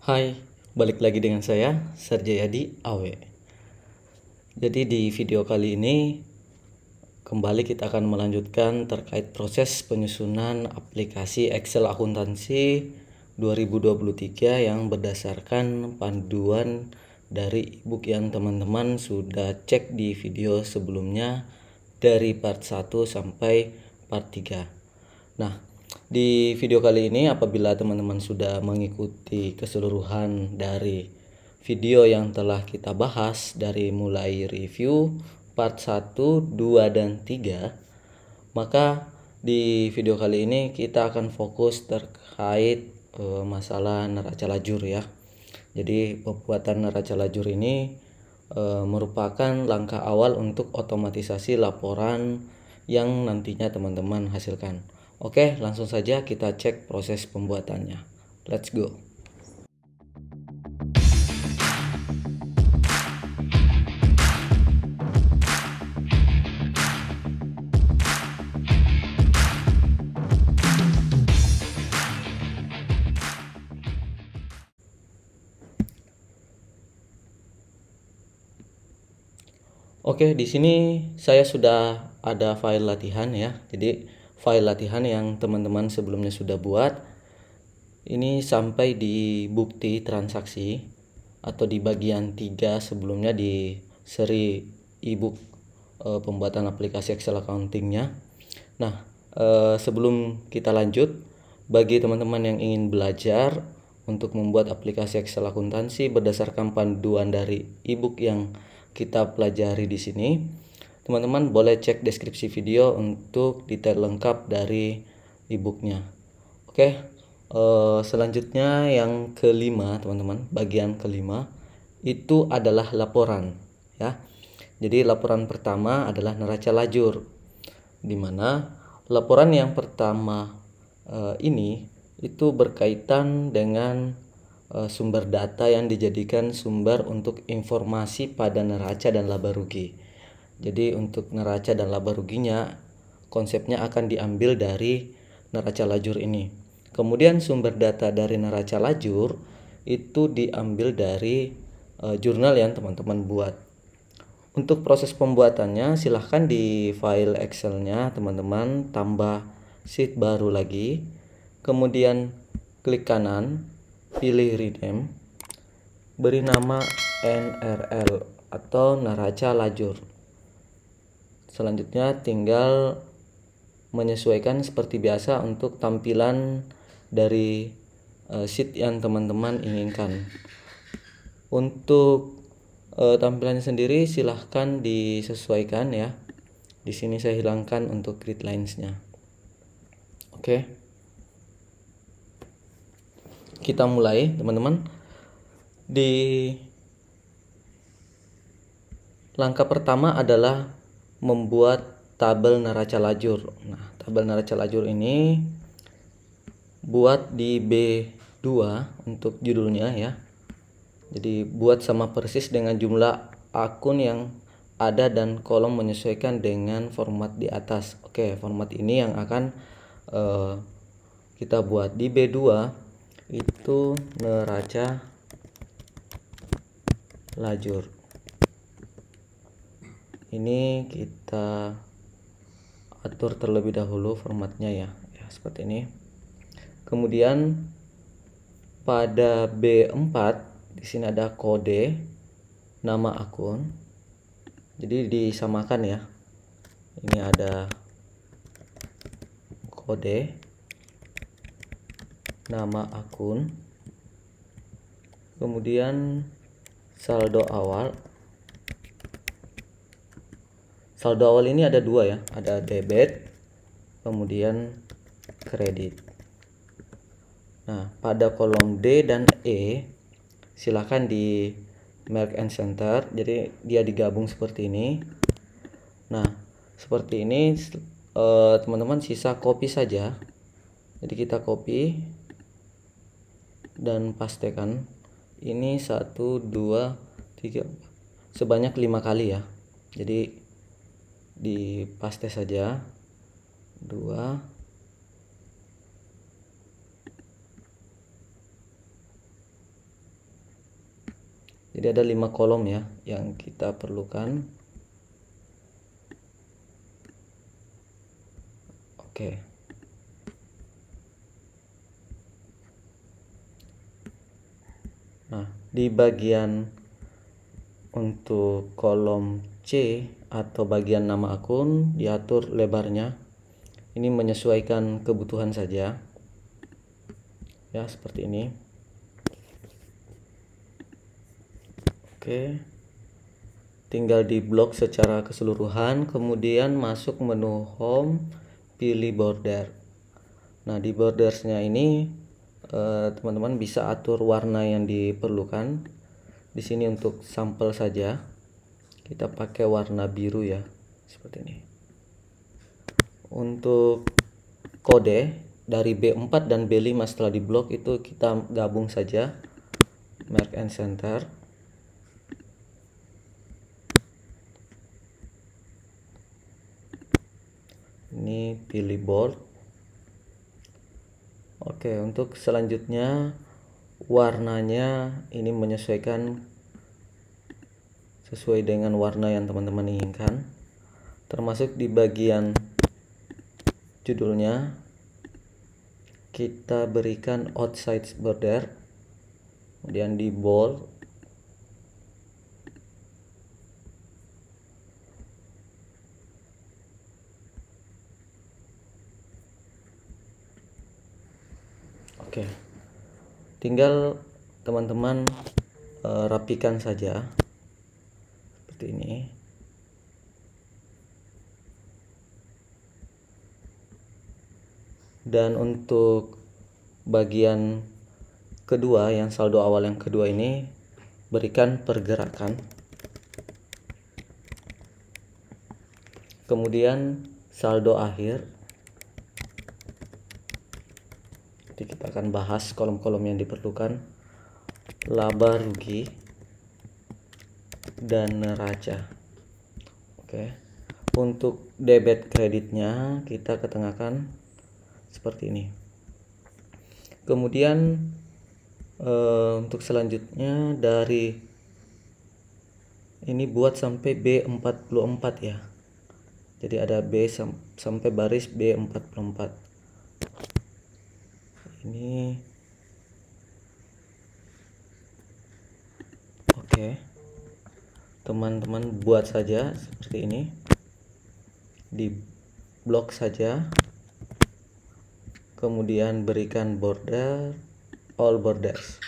Hai, balik lagi dengan saya, Sarjayadi Awe. Jadi di video kali ini kembali kita akan melanjutkan terkait proses penyusunan aplikasi Excel akuntansi 2023 yang berdasarkan panduan dari ebook yang teman-teman sudah cek di video sebelumnya dari part 1 sampai part 3. Nah, di video kali ini apabila teman-teman sudah mengikuti keseluruhan dari video yang telah kita bahas dari mulai review part 1, 2, dan 3, maka di video kali ini kita akan fokus terkait masalah neraca lajur ya. Jadi pembuatan neraca lajur ini merupakan langkah awal untuk otomatisasi laporan yang nantinya teman-teman hasilkan. Oke, langsung saja kita cek proses pembuatannya. Let's go. Oke, di sini saya sudah ada file latihan ya. Jadi file latihan yang teman-teman sebelumnya sudah buat ini sampai di bukti transaksi atau di bagian 3 sebelumnya di seri ebook pembuatan aplikasi Excel accountingnya. Nah, sebelum kita lanjut, bagi teman-teman yang ingin belajar untuk membuat aplikasi Excel akuntansi berdasarkan panduan dari ebook yang kita pelajari di sini, teman-teman boleh cek deskripsi video untuk detail lengkap dari ebooknya. Oke, selanjutnya yang kelima teman-teman, bagian kelima itu adalah laporan ya. Jadi laporan pertama adalah neraca lajur, di mana laporan yang pertama ini itu berkaitan dengan sumber data yang dijadikan sumber untuk informasi pada neraca dan laba rugi. Jadi untuk neraca dan laba ruginya konsepnya akan diambil dari neraca lajur ini. Kemudian sumber data dari neraca lajur itu diambil dari jurnal yang teman-teman buat. Untuk proses pembuatannya silahkan di file Excelnya teman-teman tambah sheet baru lagi. Kemudian klik kanan, pilih rename, beri nama NRL atau neraca lajur. Selanjutnya tinggal menyesuaikan seperti biasa untuk tampilan dari sheet yang teman-teman inginkan. Untuk tampilannya sendiri silahkan disesuaikan ya. Di sini saya hilangkan untuk grid lines-nya. Oke. Kita mulai teman-teman. Di langkah pertama adalah membuat tabel neraca lajur. Nah, tabel neraca lajur ini buat di B2 untuk judulnya ya. Jadi buat sama persis dengan jumlah akun yang ada dan kolom menyesuaikan dengan format di atas. Oke, format ini yang akan kita buat di B2 itu neraca lajur. Ini kita atur terlebih dahulu formatnya ya, seperti ini. Kemudian pada B4 di sini ada kode nama akun. Jadi disamakan ya. Ini ada kode nama akun. Kemudian saldo awal. Saldo awal ini ada dua ya, ada debit, kemudian kredit. Nah, pada kolom D dan E silakan di merge and center, jadi dia digabung seperti ini. Nah, seperti ini teman-teman sisa copy saja. Jadi kita copy dan pastekan. Ini 1, 2, 3 sebanyak 5 kali ya. Jadi di paste saja 2, Jadi ada 5 kolom ya yang kita perlukan. Oke. Nah, di bagian untuk kolom C atau bagian nama akun diatur lebarnya. Ini menyesuaikan kebutuhan saja. Ya, seperti ini. Oke. Tinggal di blok secara keseluruhan, kemudian masuk menu home, pilih border. Nah, di bordersnya ini teman-teman bisa atur warna yang diperlukan. Di sini untuk sampel saja kita pakai warna biru ya, seperti ini. Untuk kode dari B4 dan B5 setelah diblok itu kita gabung saja, merge and center. Ini pilih bold. Oke, untuk selanjutnya warnanya ini menyesuaikan sesuai dengan warna yang teman-teman inginkan, termasuk di bagian judulnya kita berikan outside border, kemudian di bold. Oke, tinggal teman-teman rapikan saja seperti ini. Dan untuk bagian kedua yang saldo awal yang kedua ini berikan pergerakan, kemudian saldo akhir. Nanti kita akan bahas kolom-kolom yang diperlukan, laba rugi dan neraca. Oke, untuk debit kreditnya kita ketengahkan seperti ini. Kemudian untuk selanjutnya dari ini buat sampai B44 ya. Jadi ada B sampai baris B44. Ini oke. Teman-teman buat saja seperti ini. Di blok saja. Kemudian berikan border, all borders.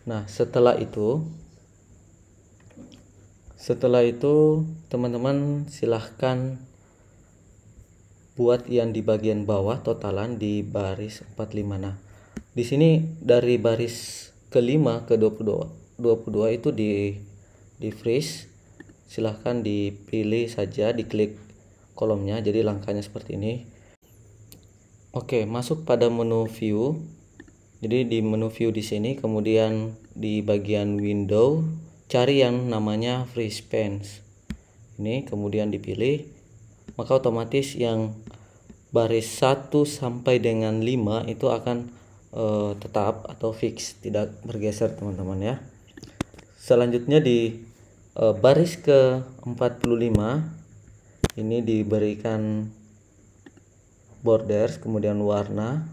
Nah, setelah itu teman-teman silahkan buat yang di bagian bawah totalan di baris 45. Nah, di sini dari baris ke-5 ke 22 itu di freeze. Silahkan dipilih saja, diklik kolomnya. Jadi langkahnya seperti ini. Oke, masuk pada menu view. Jadi di menu view di sini, kemudian di bagian window cari yang namanya freeze panes. Ini kemudian dipilih. Maka otomatis yang baris 1 sampai dengan 5 itu akan tetap atau fix, tidak bergeser teman-teman ya. Selanjutnya di baris ke 45 ini diberikan borders, kemudian warna,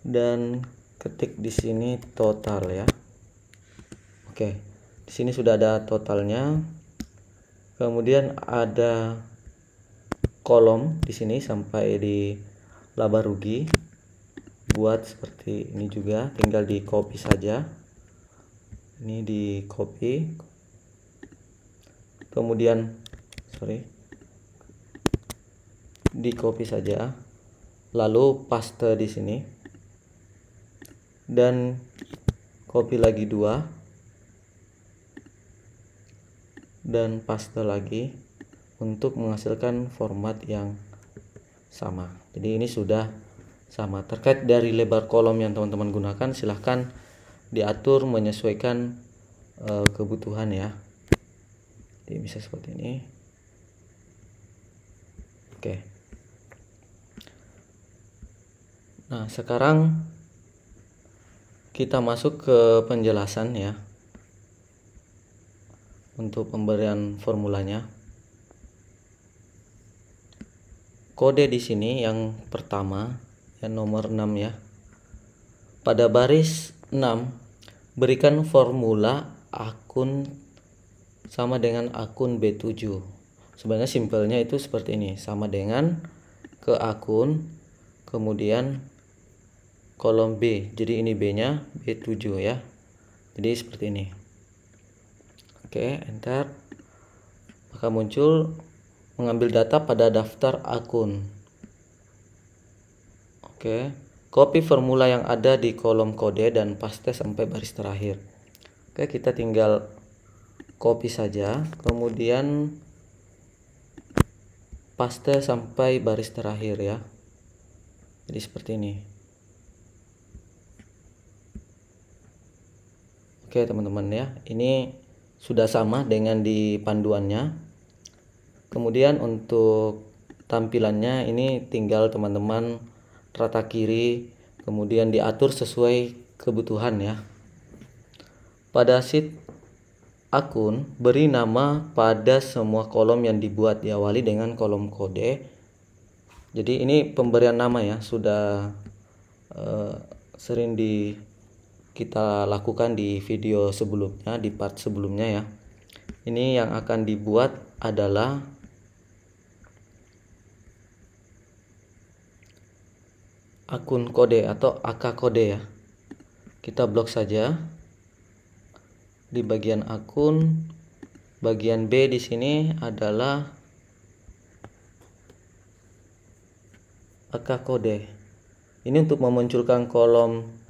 dan ketik di sini total ya. Oke, di sini sudah ada totalnya. Kemudian ada kolom di sini sampai di laba rugi. Buat seperti ini juga, tinggal di copy saja. Ini di copy. Kemudian di copy saja. Lalu paste di sini. Dan copy lagi 2. Dan paste lagi untuk menghasilkan format yang sama. Jadi ini sudah sama. Terkait dari lebar kolom yang teman-teman gunakan, silahkan diatur menyesuaikan kebutuhan ya. Jadi bisa seperti ini. Oke. Nah, sekarang kita masuk ke penjelasan ya, untuk pemberian formulanya. Kode di sini yang pertama, yang nomor 6 ya. Pada baris 6, berikan formula akun sama dengan akun B7. Sebenarnya simpelnya itu seperti ini, sama dengan ke akun, kemudian kolom B. Jadi ini B-nya B7 ya. Jadi seperti ini. Oke, enter. Maka muncul mengambil data pada daftar akun. Oke, copy formula yang ada di kolom kode dan paste sampai baris terakhir. Oke, kita tinggal copy saja, kemudian paste sampai baris terakhir ya. Jadi seperti ini. Oke teman-teman ya, ini sudah sama dengan di panduannya. Kemudian untuk tampilannya ini tinggal teman-teman rata kiri, kemudian diatur sesuai kebutuhan ya. Pada sheet akun, beri nama pada semua kolom yang dibuat, diawali dengan kolom kode. Jadi ini pemberian nama ya, sudah sering kita lakukan di video sebelumnya, di part sebelumnya ya. Ini yang akan dibuat adalah akun kode atau AK kode ya. Kita blok saja di bagian akun. Bagian B di sini adalah AK kode. Ini untuk memunculkan kolom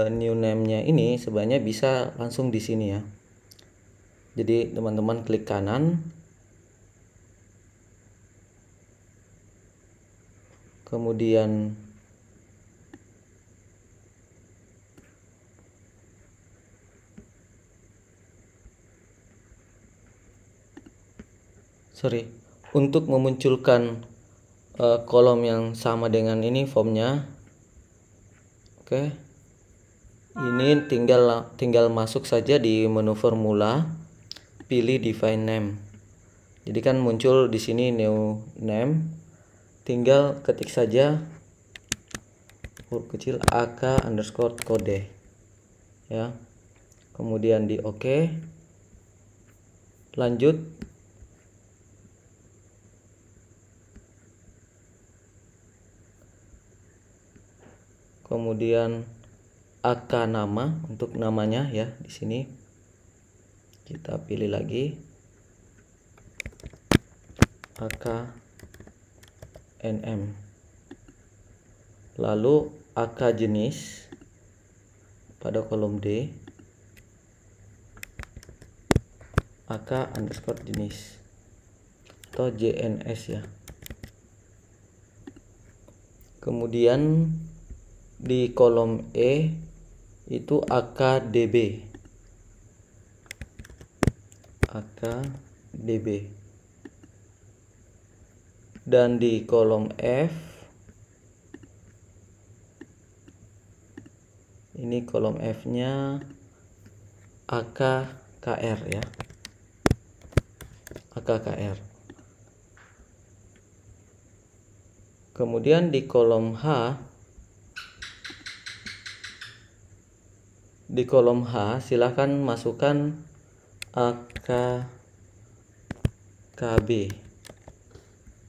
new name-nya ini sebenarnya bisa langsung di sini ya. Jadi teman-teman klik kanan, kemudian untuk memunculkan kolom yang sama dengan ini formnya. Oke, ini tinggal masuk saja di menu formula, pilih define name. Jadi kan muncul di sini new name, tinggal ketik saja huruf kecil AK underscore kode ya, kemudian di OK, lanjut. Kemudian AK nama untuk namanya ya, di sini kita pilih lagi AK NM. Lalu AK jenis pada kolom D, AK underscore jenis atau JNS ya. Kemudian di kolom E itu AKDB. Dan di kolom F ini kolom F-nya AKKR ya. AKKR. Kemudian di kolom H, silahkan masukkan AKKB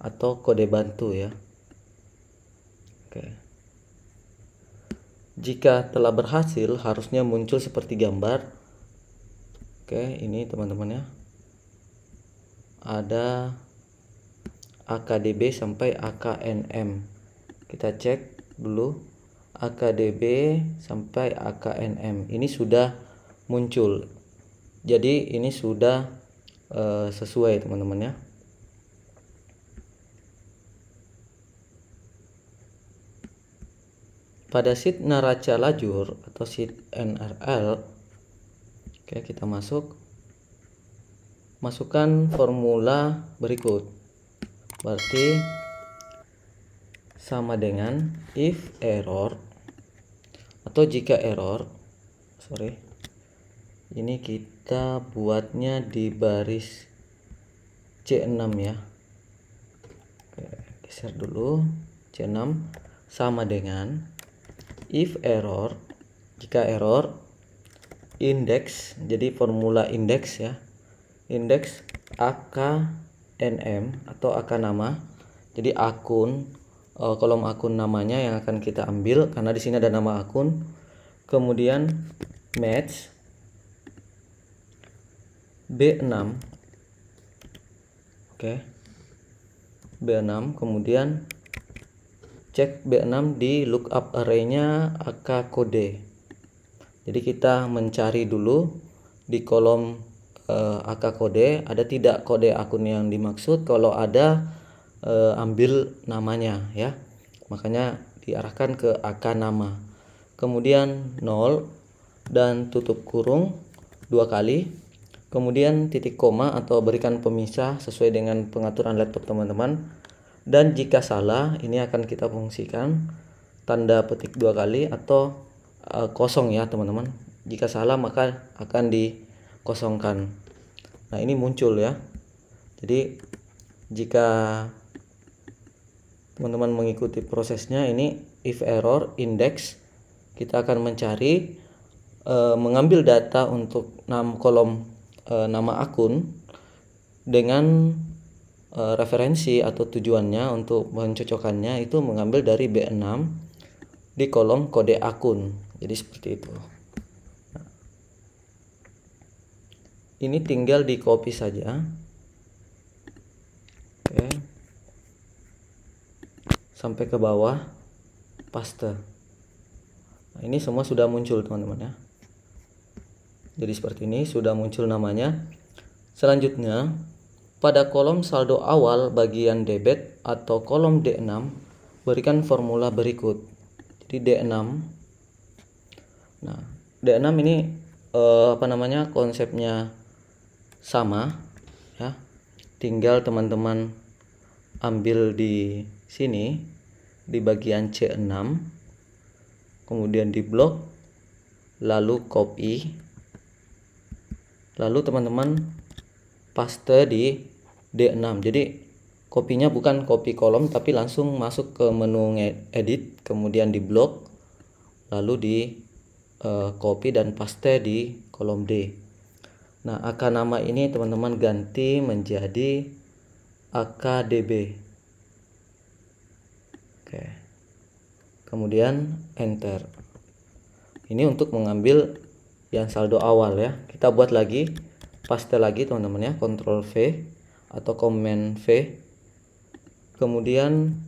atau kode bantu ya. Oke. Jika telah berhasil, harusnya muncul seperti gambar. Oke, ini teman-teman ya. Ada AKDB sampai AKNM. Kita cek dulu. AKDB sampai AKNM ini sudah muncul, jadi ini sudah sesuai teman-teman ya. Pada sheet neraca lajur atau sheet NRL, oke, kita masukkan formula berikut, berarti sama dengan if error, atau jika error ini kita buatnya di baris C6 ya. Oke, geser dulu. C6 sama dengan if error, jika error index, jadi formula indeks ya, indeks AKNM atau AK nama. Jadi akun, kolom akun namanya yang akan kita ambil karena di sini ada nama akun. Kemudian match B6. Oke. B6, kemudian cek B6 di lookup array-nya AK kode. Jadi kita mencari dulu di kolom AK kode ada tidak kode akun yang dimaksud. Kalau ada, ambil namanya ya. Makanya diarahkan ke AK nama. Kemudian 0 dan tutup kurung 2 kali. Kemudian titik koma atau berikan pemisah sesuai dengan pengaturan laptop teman-teman. Dan jika salah, ini akan kita fungsikan tanda petik 2 kali atau kosong ya teman-teman. Jika salah maka akan dikosongkan. Nah, ini muncul ya. Jadi jika teman-teman mengikuti prosesnya, ini if error index, kita akan mencari, mengambil data untuk kolom nama akun dengan referensi atau tujuannya untuk mencocokkannya itu mengambil dari B6 di kolom kode akun. Jadi seperti itu. Nah, ini tinggal di copy saja. Oke. Sampai ke bawah, paste. Nah, ini semua sudah muncul teman-teman ya. Jadi seperti ini sudah muncul namanya. Selanjutnya pada kolom saldo awal bagian debit atau kolom D6 berikan formula berikut. Jadi D6. Nah, D6 ini konsepnya sama ya. Tinggal teman-teman ambil di sini di bagian C6. Kemudian di blok, lalu copy. Lalu teman-teman paste di D6. Jadi kopinya bukan copy kolom tapi langsung masuk ke menu edit, kemudian di blok, lalu di copy dan paste di kolom D. Nah, AK nama ini teman-teman ganti menjadi AKDB. Oke. Kemudian enter. Ini untuk mengambil yang saldo awal ya. Kita buat lagi, paste lagi teman-teman ya, Ctrl V atau Command V. Kemudian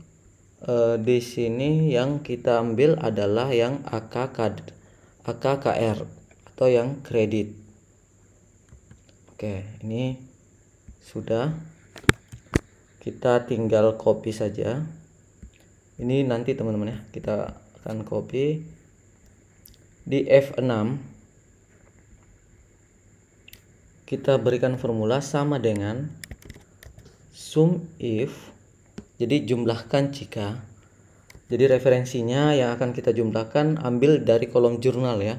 di sini yang kita ambil adalah yang AKKR atau yang kredit. Oke, ini sudah. Kita tinggal copy saja. Ini nanti teman-teman ya, kita akan copy di F6. Kita berikan formula sama dengan sum if, jadi jumlahkan jika. Jadi referensinya yang akan kita jumlahkan ambil dari kolom jurnal ya.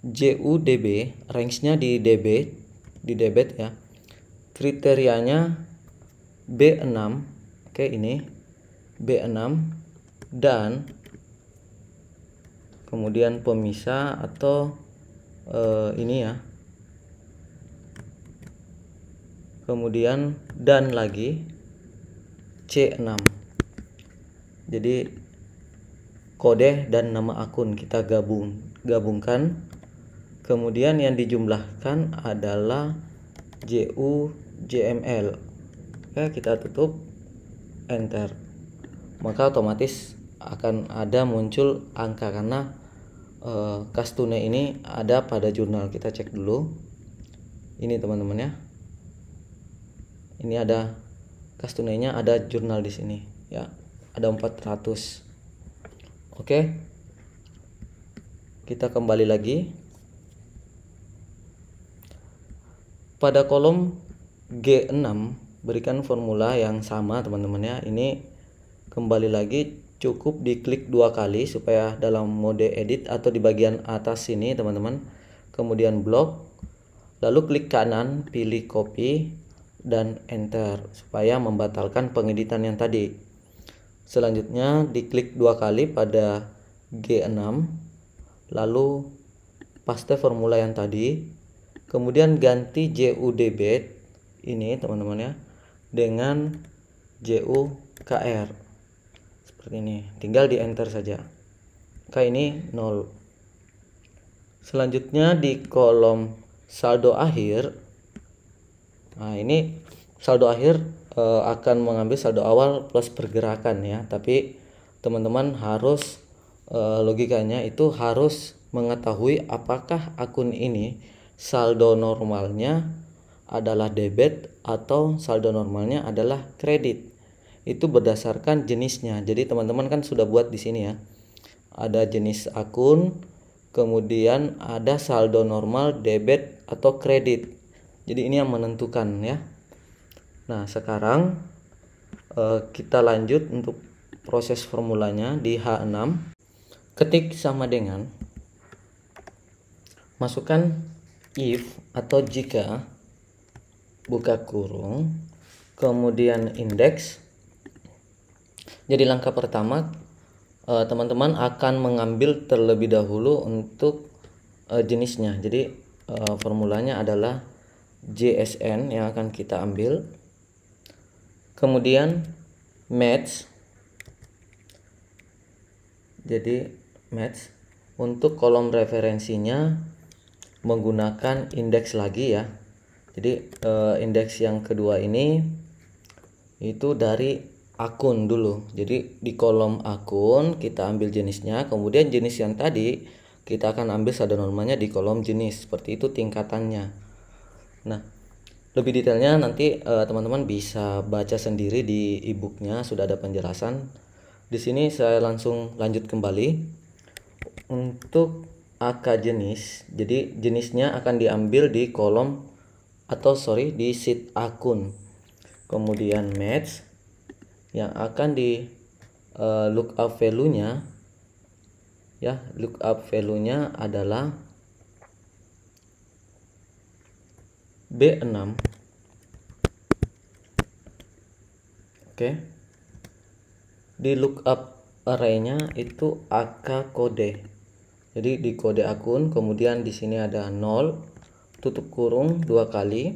JUDB, range-nya di debit ya. Kriterianya B6. Oke, ini B6 dan kemudian pemisah atau ini ya. Kemudian dan lagi C6. Jadi kode dan nama akun kita gabungkan. Kemudian yang dijumlahkan adalah JUJML. Oke, kita tutup, enter. Maka otomatis akan ada muncul angka karena kas tunai ini ada pada jurnal. Kita cek dulu. Ini teman-teman ya. Ini ada kas tunainya, ada jurnal di sini ya. Ada 400. Oke. Kita kembali lagi. Pada kolom G6 berikan formula yang sama teman-teman ya. Ini kembali lagi cukup diklik 2 kali supaya dalam mode edit atau di bagian atas sini teman-teman, kemudian blok, lalu klik kanan pilih copy dan enter supaya membatalkan pengeditan yang tadi. Selanjutnya diklik 2 kali pada G6, lalu paste formula yang tadi, kemudian ganti JUDebit ini teman-teman ya dengan JUKR seperti ini, tinggal di enter saja. Maka ini 0. Selanjutnya di kolom saldo akhir, nah ini saldo akhir akan mengambil saldo awal plus pergerakan ya, tapi teman-teman harus logikanya itu harus mengetahui apakah akun ini saldo normalnya adalah debit atau saldo normalnya adalah kredit. Itu berdasarkan jenisnya. Jadi teman-teman kan sudah buat di sini ya. Ada jenis akun, kemudian ada saldo normal, debit atau kredit. Jadi ini yang menentukan ya. Nah, sekarang kita lanjut untuk proses formulanya di H6. Ketik sama dengan, masukkan if atau jika, buka kurung, kemudian indeks. Jadi langkah pertama teman-teman akan mengambil terlebih dahulu untuk jenisnya. Jadi formulanya adalah JSN yang akan kita ambil. Kemudian match. Jadi match untuk kolom referensinya menggunakan indeks lagi ya. Jadi indeks yang kedua ini itu dari akun dulu. Jadi di kolom akun kita ambil jenisnya, kemudian jenis yang tadi kita akan ambil saldo normalnya di kolom jenis. Seperti itu tingkatannya. Nah, lebih detailnya nanti teman-teman bisa baca sendiri di e-booknya, sudah ada penjelasan. Di sini saya langsung lanjut kembali untuk AK jenis. Jadi jenisnya akan diambil di kolom di sheet akun. Kemudian match yang akan di lookup value-nya ya, lookup value-nya adalah B6. Oke. Di lookup array-nya itu AK kode. Jadi di kode akun, kemudian di sini ada 0 tutup kurung 2 kali.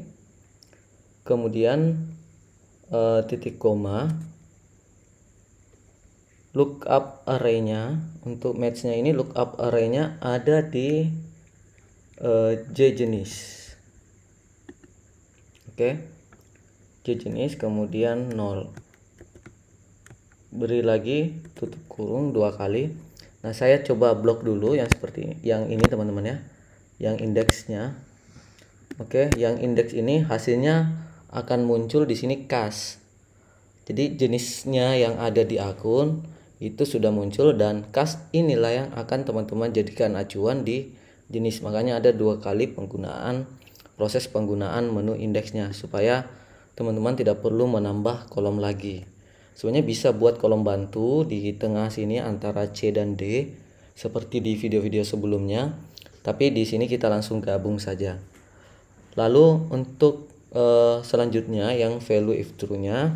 Kemudian titik koma. Lookup array-nya untuk match-nya ini, lookup array-nya ada di J jenis. Oke. J jenis kemudian 0. Beri lagi tutup kurung 2 kali. Nah, saya coba blok dulu yang seperti yang ini teman-teman ya. Yang indeksnya. Oke, yang indeks ini hasilnya akan muncul di sini kas. Jadi jenisnya yang ada di akun itu sudah muncul dan kas inilah yang akan teman-teman jadikan acuan di jenis. Makanya ada 2 kali proses penggunaan menu indeksnya supaya teman-teman tidak perlu menambah kolom lagi. Sebenarnya bisa buat kolom bantu di tengah sini antara C dan D seperti di video-video sebelumnya, tapi di sini kita langsung gabung saja. Lalu untuk selanjutnya yang value if true-nya,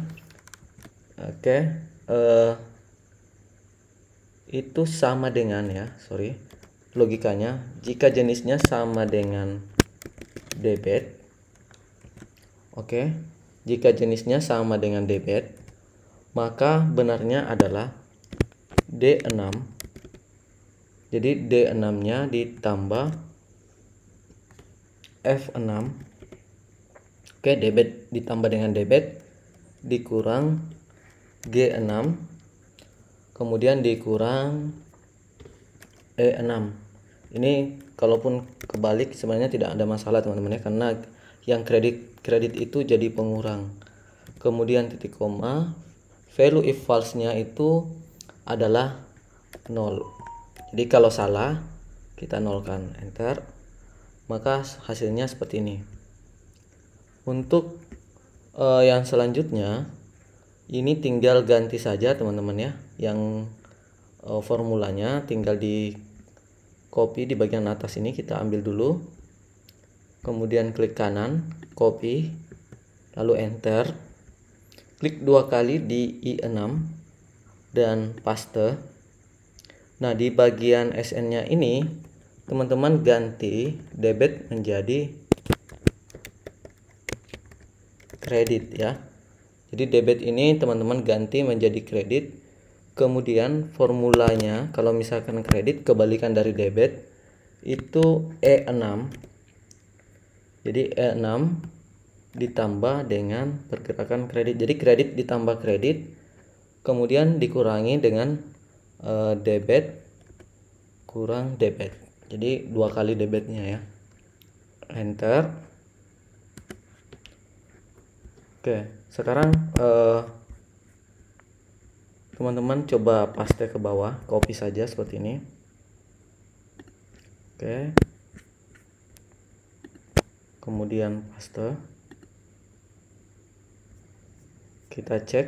oke, itu sama dengan logikanya jika jenisnya sama dengan debit. Oke, jika jenisnya sama dengan debit, maka benarnya adalah D6. Jadi D6-nya ditambah F6. Oke, debit ditambah dengan debit dikurang G6, kemudian dikurang E6. Ini kalaupun kebalik sebenarnya tidak ada masalah teman-teman ya, karena yang kredit itu jadi pengurang. Kemudian titik koma, value if false-nya itu adalah 0. Jadi kalau salah kita nolkan, enter, maka hasilnya seperti ini. Untuk yang selanjutnya ini tinggal ganti saja teman-teman ya, yang formulanya, tinggal di copy di bagian atas ini, kita ambil dulu, kemudian klik kanan, copy, lalu enter, klik 2 kali di I6 dan paste. Nah, di bagian SN-nya ini teman-teman ganti debit menjadi kredit ya. Jadi debit ini teman-teman ganti menjadi kredit. Kemudian formulanya kalau misalkan kredit, kebalikan dari debit itu E6. Jadi E6 ditambah dengan pergerakan kredit. Jadi kredit ditambah kredit, kemudian dikurangi dengan debit kurang debit. Jadi 2 kali debitnya ya. Enter. Oke, sekarang teman-teman coba paste ke bawah, copy saja seperti ini. Oke, kemudian paste, kita cek.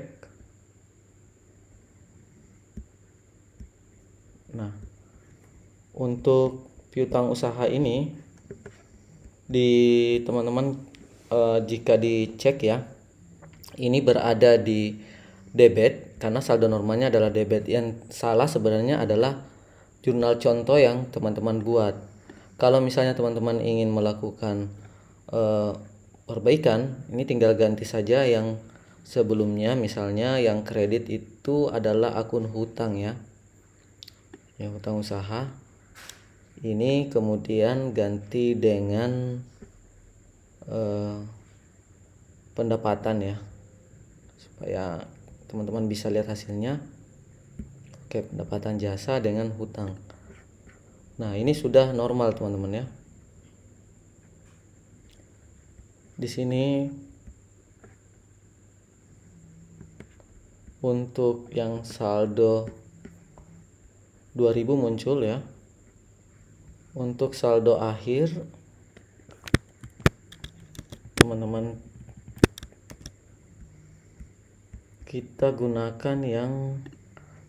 Nah, untuk piutang usaha ini di teman-teman jika dicek ya, ini berada di debit karena saldo normalnya adalah debit. Yang salah sebenarnya adalah jurnal contoh yang teman-teman buat. Kalau misalnya teman-teman ingin melakukan perbaikan, ini tinggal ganti saja yang sebelumnya. Misalnya yang kredit itu adalah akun hutang ya, yang hutang usaha. Ini kemudian ganti dengan pendapatan ya, supaya teman-teman bisa lihat hasilnya. Oke, pendapatan jasa dengan hutang. Nah, ini sudah normal teman-teman ya. Di sini untuk yang saldo 2000 muncul ya. Untuk saldo akhir teman-teman kita gunakan yang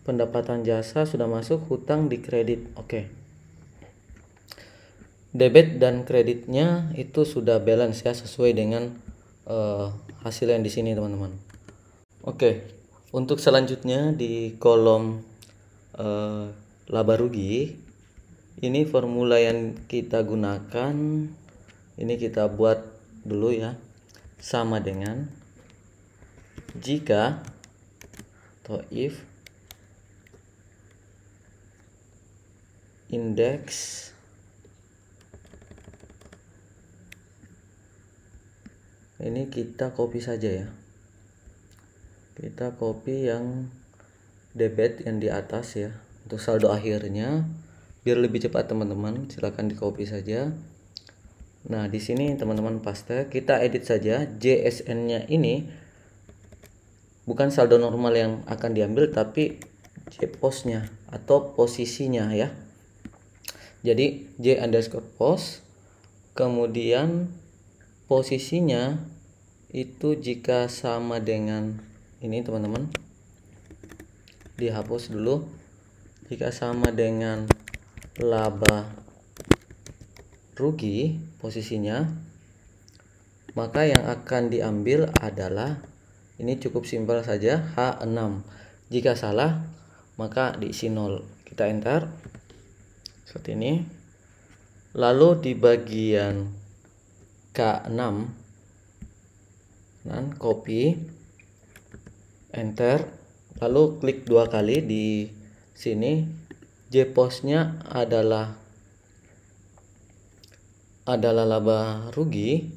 pendapatan jasa sudah masuk, hutang di kredit. Oke. Debit dan kreditnya itu sudah balance ya, sesuai dengan hasil yang di sini teman-teman. Oke. Untuk selanjutnya di kolom laba rugi, ini formula yang kita gunakan, ini kita buat dulu ya, sama dengan jika atau if indeks ini kita copy saja ya, kita copy yang debit yang di atas ya, untuk saldo akhirnya. Biar lebih cepat teman-teman, silahkan di copy saja. Nah, di sini teman-teman paste, kita edit saja JSN-nya ini bukan saldo normal yang akan diambil, tapi JPOS-nya atau posisinya ya. Jadi J_post, kemudian posisinya itu jika sama dengan ini teman-teman, dihapus dulu. Jika sama dengan laba rugi posisinya, maka yang akan diambil adalah ini, cukup simpel saja, H6. Jika salah maka diisi 0. Kita enter seperti ini. Lalu di bagian K6 dan copy, enter, lalu klik 2 kali di sini. JPOS-nya adalah laba rugi,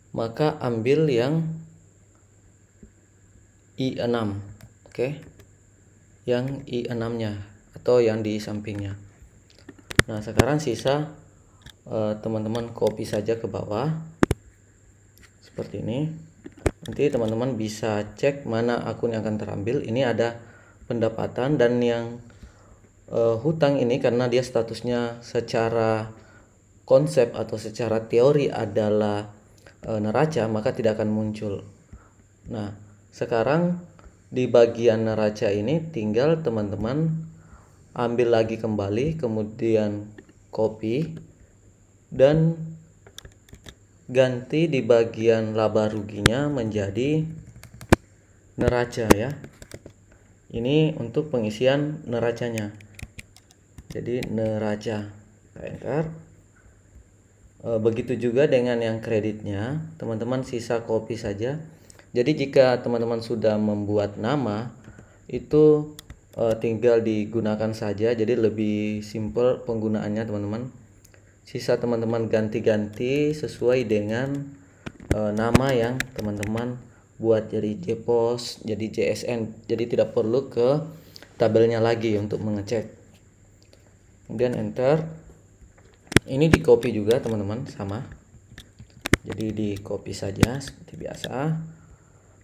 maka ambil yang I6. Oke. Yang I6-nya atau yang di sampingnya. Nah, sekarang sisa teman-teman copy saja ke bawah seperti ini. Nanti teman-teman bisa cek mana akun yang akan terambil. Ini ada pendapatan, dan yang hutang ini karena dia statusnya secara konsep atau secara teori adalah neraca, maka tidak akan muncul. Nah, sekarang di bagian neraca ini tinggal teman-teman ambil lagi kembali, kemudian copy dan ganti di bagian laba ruginya menjadi neraca ya. Ini untuk pengisian neracanya. Jadi neraca, enter. Begitu juga dengan yang kreditnya, teman-teman sisa copy saja. Jadi jika teman-teman sudah membuat nama, itu tinggal digunakan saja, jadi lebih simple penggunaannya teman-teman. Sisa teman-teman ganti-ganti sesuai dengan nama yang teman-teman buat, jadi JPOS, jadi JSN, jadi tidak perlu ke tabelnya lagi untuk mengecek. Kemudian enter. Ini di copy juga teman-teman, sama, jadi di copy saja seperti biasa.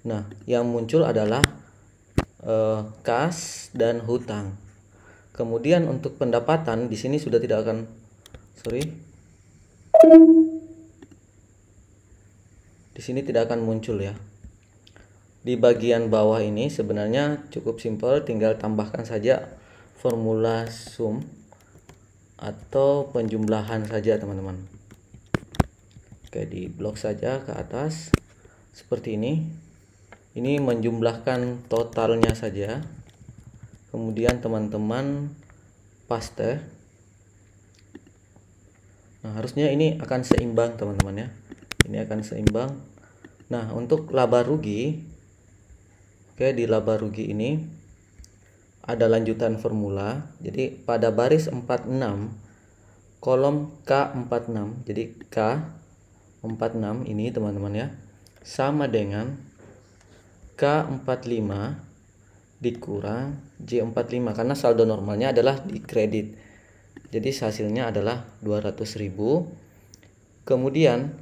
Nah, yang muncul adalah kas dan hutang. Kemudian untuk pendapatan di sini sudah tidak akan, di sini tidak akan muncul ya. Di bagian bawah ini sebenarnya cukup simpel, tinggal tambahkan saja formula sum atau penjumlahan saja teman-teman. Oke, di blok saja ke atas seperti ini. Ini menjumlahkan totalnya saja. Kemudian teman-teman paste. Nah, harusnya ini akan seimbang teman-teman ya. Ini akan seimbang. Nah, untuk laba rugi, oke, di laba rugi ini ada lanjutan formula. Jadi pada baris 46 kolom K46, jadi K46 ini teman-teman ya, sama dengan K45 dikurang J45, karena saldo normalnya adalah di kredit. Jadi hasilnya adalah 200.000. Kemudian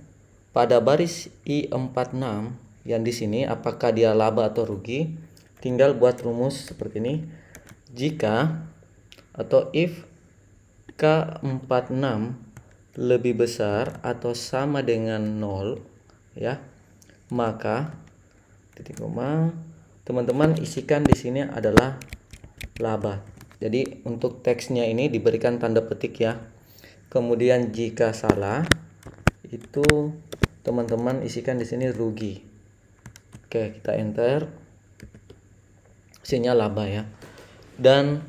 pada baris I46 yang di sini apakah dia laba atau rugi? Tinggal buat rumus seperti ini. Jika atau if K46 lebih besar atau sama dengan 0 ya, maka titik koma, teman-teman isikan di sini adalah laba. Jadi untuk teksnya ini diberikan tanda petik ya. Kemudian jika salah, itu teman-teman isikan di sini rugi. Oke, kita enter. Hasilnya laba ya. Dan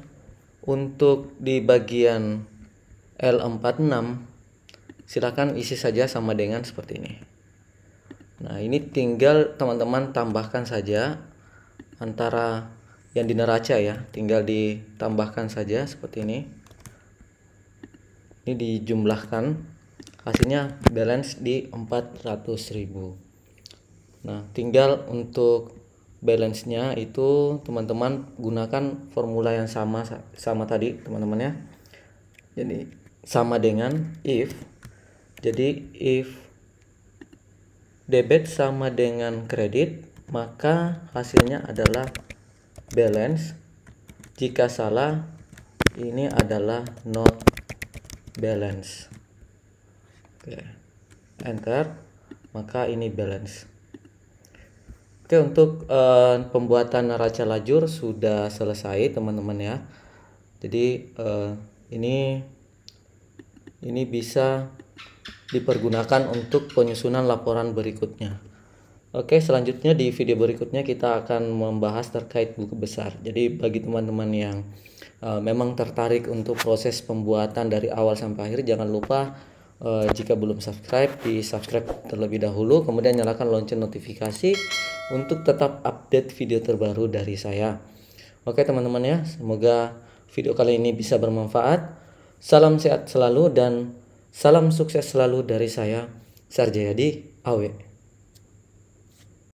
untuk di bagian L46 silakan isi saja sama dengan seperti ini. Nah, ini tinggal teman-teman tambahkan saja antara yang di neraca ya, tinggal ditambahkan saja seperti ini. Ini dijumlahkan, hasilnya balance di 400.000. Nah, tinggal untuk balance-nya itu teman-teman gunakan formula yang sama tadi teman-teman ya. Jadi sama dengan if. Jadi if debit sama dengan kredit, maka hasilnya adalah balance. Jika salah, ini adalah not balance. Oke, enter, maka ini balance. Oke, untuk pembuatan neraca lajur sudah selesai teman-teman ya. Jadi ini bisa dipergunakan untuk penyusunan laporan berikutnya. Oke, selanjutnya di video berikutnya kita akan membahas terkait buku besar. Jadi bagi teman-teman yang memang tertarik untuk proses pembuatan dari awal sampai akhir, jangan lupa jika belum subscribe, di subscribe terlebih dahulu, kemudian nyalakan lonceng notifikasi untuk tetap update video terbaru dari saya. Oke teman-teman ya, semoga video kali ini bisa bermanfaat. Salam sehat selalu dan salam sukses selalu dari saya, Sarjayadi Awe.